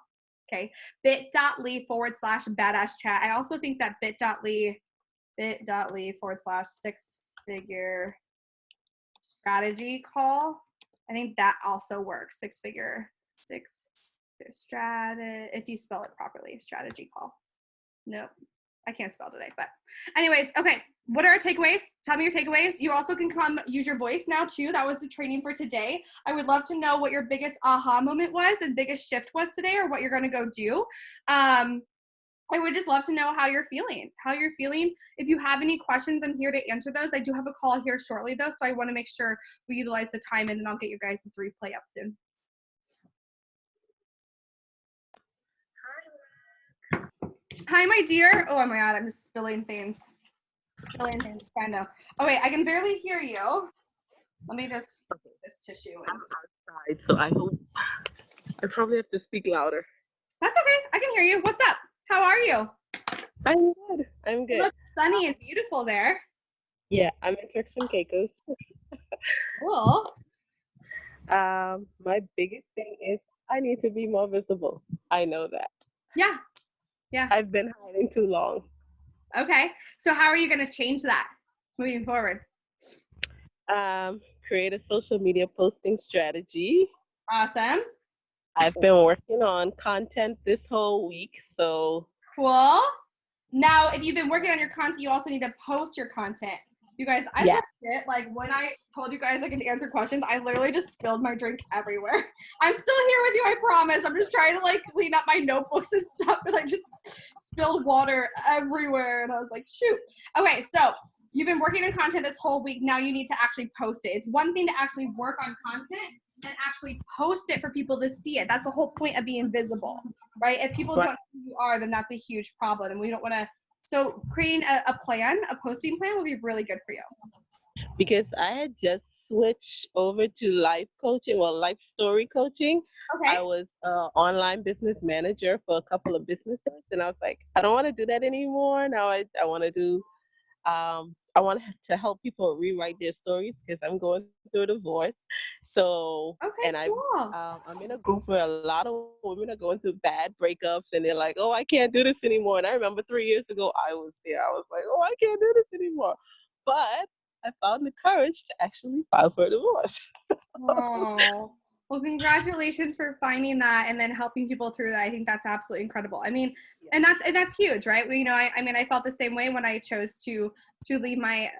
A: Okay, bit.ly/badass chat. I also think that bit.ly/6-figure strategy call. I think that also works. 6-figure strategy, if you spell it properly, strategy call. Nope, I can't spell today, but anyways, okay. What are our takeaways? Tell me your takeaways. You also can come use your voice now too. That was the training for today. I would love to know what your biggest aha moment was and biggest shift was today, or what you're going to go do. I would just love to know how you're feeling. If you have any questions, I'm here to answer those. I do have a call here shortly though, so I want to make sure we utilize the time, and then I'll get you guys this replay up soon. Hi, my dear. Oh my God, I'm just spilling things. I know. Oh wait, I can barely hear you. Let me just put this tissue in.
B: I'm outside, so I hope I probably have to speak louder.
A: That's okay. I can hear you. What's up? How are you?
B: I'm good.
A: It looks sunny and beautiful there.
B: Yeah, I'm in Turks and Caicos.
A: Cool.
B: My biggest thing is I need to be more visible. I know that.
A: Yeah.
B: I've been hiding too long.
A: Okay. So how are you going to change that moving forward?
B: Create a social media posting strategy.
A: Awesome.
B: I've been working on content this whole week, so.
A: Cool. Now, if you've been working on your content, you also need to post your content. You guys, I
B: Yeah.
A: legit, like, when I told you guys I could answer questions, I literally just spilled my drink everywhere. I'm still here with you, I promise. I'm just trying to, like, clean up my notebooks and stuff, and I just spilled water everywhere, and I was like, shoot. Okay, so you've been working on content this whole week. Now you need to actually post it. It's one thing to actually work on content and actually post it for people to see it. That's the whole point of being visible, right? If people don't know who you are, then that's a huge problem, and we don't want to. So creating a plan, a posting plan will be really good for you.
B: Because I had just switched over to life coaching, well, life story coaching.
A: Okay.
B: I was online business manager for a couple of businesses, and I was like, I don't want to do that anymore. Now I want to do, I want to help people rewrite their stories because I'm going through a divorce. So,
A: Okay,
B: and
A: cool.
B: I'm in a group where a lot of women are going through bad breakups, and they're like, oh, I can't do this anymore. And I remember 3 years ago, I was there. I was like, oh, I can't do this anymore. But I found the courage to actually file for a divorce.
A: Oh, well, congratulations for finding that and then helping people through that. I think that's absolutely incredible. I mean, and that's huge, right? Well, I mean, I felt the same way when I chose to leave my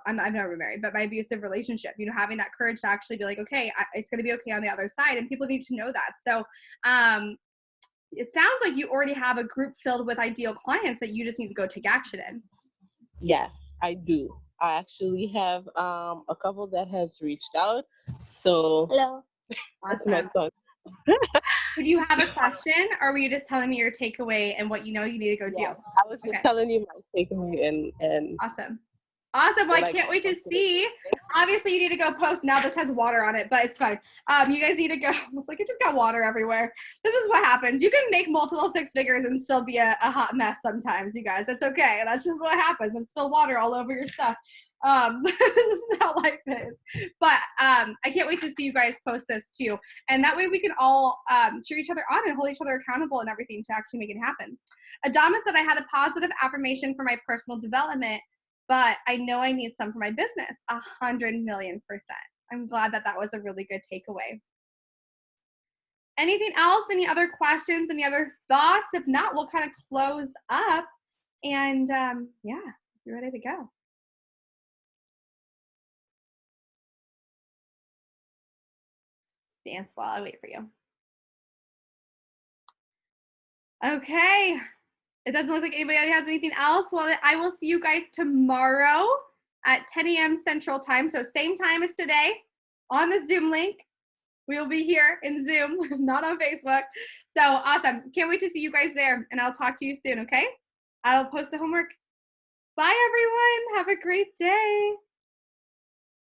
A: I'm never married, but my abusive relationship. Having that courage to actually be like, okay, it's going to be okay on the other side, and people need to know that. So, it sounds like you already have a group filled with ideal clients that you just need to go take action in.
B: Yes, I do. I actually have a couple that has reached out. So hello, that's my
A: Awesome.
B: son.
A: Did you have a question, or were you just telling me your takeaway and what you need to go do?
B: Yes, I was just
A: Okay.
B: telling you my takeaway and
A: Awesome. Awesome. Well, I
B: what I
A: can't wait to
B: got from it.
A: see. Obviously, you need to go post. Now this has water on it, but it's fine. You guys need to go. It's like it just got water everywhere. This is what happens. You can make multiple six figures and still be a hot mess sometimes, you guys. It's okay. That's just what happens. And spill water all over your stuff. This is how life is. But I can't wait to see you guys post this too. And that way we can all cheer each other on and hold each other accountable and everything to actually make it happen. Adama said I had a positive affirmation for my personal development, but I know I need some for my business. 100,000,000%. I'm glad that was a really good takeaway. Anything else? Any other questions? Any other thoughts? If not, we'll kind of close up and yeah, you're ready to go. Just dance while I wait for you. Okay. It doesn't look like anybody has anything else. Well, I will see you guys tomorrow at 10 a.m. Central Time. So same time as today on the Zoom link. We will be here in Zoom, not on Facebook. So awesome. Can't wait to see you guys there. And I'll talk to you soon, okay? I'll post the homework. Bye, everyone. Have a great day.